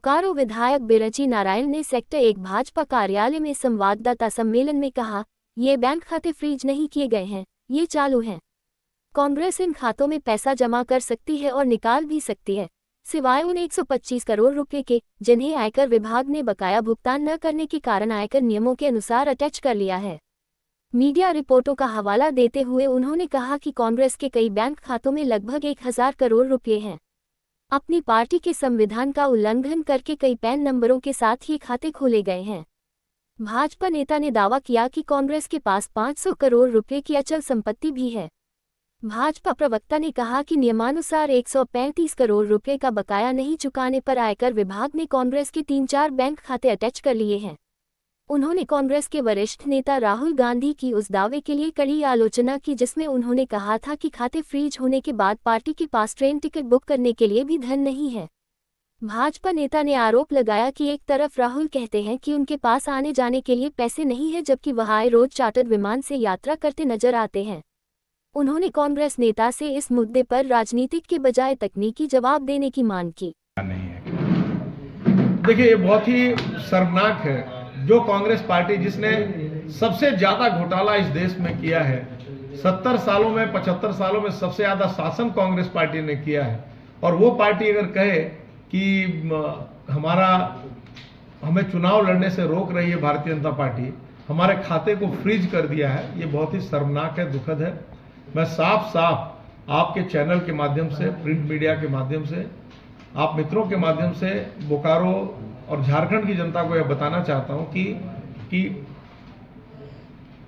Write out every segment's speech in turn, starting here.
बोकारो विधायक बिरची नारायण ने सेक्टर 1 भाजपा कार्यालय में संवाददाता सम्मेलन में कहा, ये बैंक खाते फ्रीज नहीं किए गए हैं, ये चालू हैं। कांग्रेस इन खातों में पैसा जमा कर सकती है और निकाल भी सकती है, सिवाय उन 125 करोड़ रुपए के जिन्हें आयकर विभाग ने बकाया भुगतान न करने के कारण आयकर नियमों के अनुसार अटैच कर लिया है। मीडिया रिपोर्टों का हवाला देते हुए उन्होंने कहा कि कांग्रेस के कई बैंक खातों में लगभग 1000 करोड़ रुपए हैं। अपनी पार्टी के संविधान का उल्लंघन करके कई पैन नंबरों के साथ ये खाते खोले गए हैं। भाजपा नेता ने दावा किया कि कांग्रेस के पास 500 करोड़ रुपए की अचल संपत्ति भी है। भाजपा प्रवक्ता ने कहा कि नियमानुसार 135 करोड़ रुपए का बकाया नहीं चुकाने पर आयकर विभाग ने कांग्रेस के 3-4 बैंक खाते अटैच कर लिए हैं। उन्होंने कांग्रेस के वरिष्ठ नेता राहुल गांधी की उस दावे के लिए कड़ी आलोचना की जिसमें उन्होंने कहा था कि खाते फ्रीज होने के बाद पार्टी के पास ट्रेन टिकट बुक करने के लिए भी धन नहीं है। भाजपा नेता ने आरोप लगाया कि एक तरफ राहुल कहते हैं कि उनके पास आने जाने के लिए पैसे नहीं है, जबकि वह आए रोज चार्टर्ड विमान से यात्रा करते नजर आते हैं। उन्होंने कांग्रेस नेता से इस मुद्दे पर राजनीतिक के बजाय तकनीकी जवाब देने की मांग की। देखिए, ये बहुत ही शर्मनाक है जो कांग्रेस पार्टी जिसने सबसे ज्यादा घोटाला इस देश में किया है, 70 सालों में 75 सालों में सबसे ज्यादा शासन कांग्रेस पार्टी ने किया है, और वो पार्टी अगर कहे कि हमें चुनाव लड़ने से रोक रही है भारतीय जनता पार्टी, हमारे खाते को फ्रीज कर दिया है, ये बहुत ही शर्मनाक है, दुखद है। मैं साफ साफ आपके चैनल के माध्यम से, प्रिंट मीडिया के माध्यम से, आप मित्रों के माध्यम से बोकारो और झारखंड की जनता को यह बताना चाहता हूं कि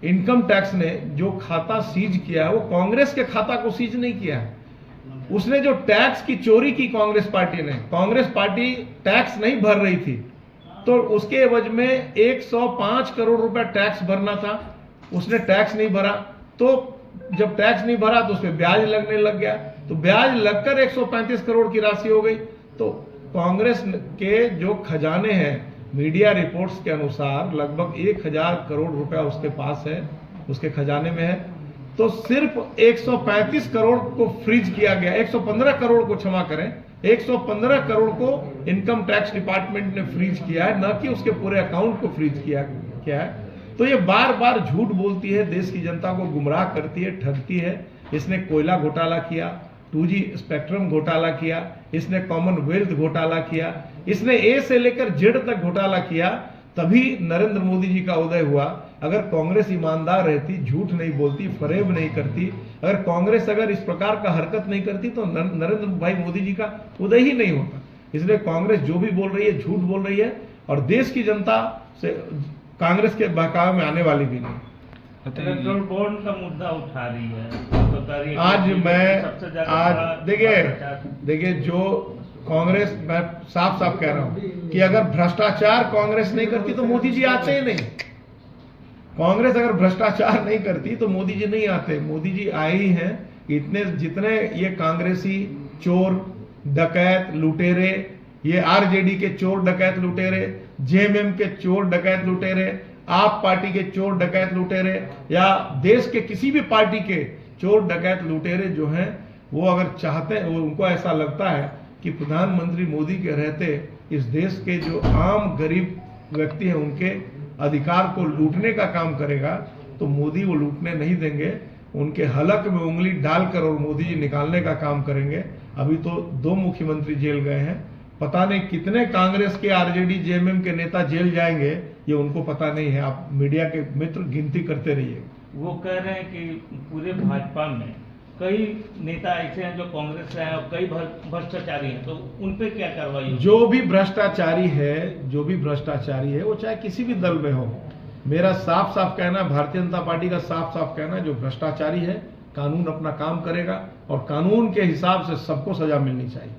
इनकम टैक्स ने जो खाता सीज किया है वो कांग्रेस के खाता को सीज नहीं किया है। उसने जो टैक्स की चोरी की कांग्रेस पार्टी टैक्स नहीं भर रही थी, तो उसके एवज में 105 करोड़ रुपया टैक्स भरना था, उसने टैक्स नहीं भरा। तो जब टैक्स नहीं भरा तो उस पर ब्याज लगने लग गया, तो ब्याज लगकर 135 करोड़ की राशि हो गई। तो कांग्रेस के जो खजाने हैं, मीडिया रिपोर्ट्स के अनुसार लगभग 1000 करोड़ रुपया उसके पास है, उसके खजाने में है। तो सिर्फ 135 करोड़ को फ्रीज किया गया, 115 करोड़ को क्षमा करें, 115 करोड़ को इनकम टैक्स डिपार्टमेंट ने फ्रीज किया है, न कि उसके पूरे अकाउंट को फ्रीज किया है। तो ये बार बार झूठ बोलती है, देश की जनता को गुमराह करती है, ठगती है। इसने कोयला घोटाला किया, 2G स्पेक्ट्रम घोटाला किया, इसने कॉमनवेल्थ घोटाला किया, इसने ए से लेकर जेड तक घोटाला किया। तभी नरेंद्र मोदी जी का उदय हुआ। अगर कांग्रेस ईमानदार रहती, झूठ नहीं बोलती, फरेब नहीं करती, अगर कांग्रेस इस प्रकार का हरकत नहीं करती तो नरेंद्र भाई मोदी जी का उदय ही नहीं होता। इसलिए कांग्रेस जो भी बोल रही है झूठ बोल रही है, और देश की जनता से कांग्रेस के बहकावे में आने वाली भी नहीं। इलेक्टोरल बॉन्ड का मुद्दा उठा रही है। आज देखिए जो कांग्रेस, मैं साफ साफ कह रहा हूं कि अगर भ्रष्टाचार कांग्रेस नहीं करती तो मोदी जी आते ही नहीं। कांग्रेस अगर भ्रष्टाचार नहीं करती तो मोदी जी नहीं आते। मोदी जी आए ही हैं। जितने ये कांग्रेसी चोर डकैत लुटेरे, ये आरजेडी के चोर डकैत लुटेरे, जेएमएम के चोर डकैत लुटेरे, आप पार्टी के चोर डकैत लुटेरे, या देश के किसी भी पार्टी के चोर डकैत लुटेरे जो हैं, वो अगर चाहते हैं, उनको ऐसा लगता है कि प्रधानमंत्री मोदी के रहते इस देश के जो आम गरीब व्यक्ति हैं उनके अधिकार को लूटने का काम करेगा, तो मोदी वो लूटने नहीं देंगे। उनके हलक में उंगली डालकर और मोदी जी निकालने का काम करेंगे। अभी तो 2 मुख्यमंत्री जेल गए हैं, पता नहीं कितने कांग्रेस के आरजेडी जेएमएम के नेता जेल जाएंगे, ये उनको पता नहीं है। आप मीडिया के मित्र गिनती करते रहिए। वो कह रहे हैं कि पूरे भाजपा में कई नेता ऐसे हैं जो कांग्रेस से हैं और कई भ्रष्टाचारी हैं, तो उन पे क्या कार्रवाई होगी? जो भी भ्रष्टाचारी है वो चाहे किसी भी दल में हो, मेरा साफ साफ कहना, भारतीय जनता पार्टी का साफ साफ कहना, जो भ्रष्टाचारी है कानून अपना काम करेगा और कानून के हिसाब से सबको सजा मिलनी चाहिए।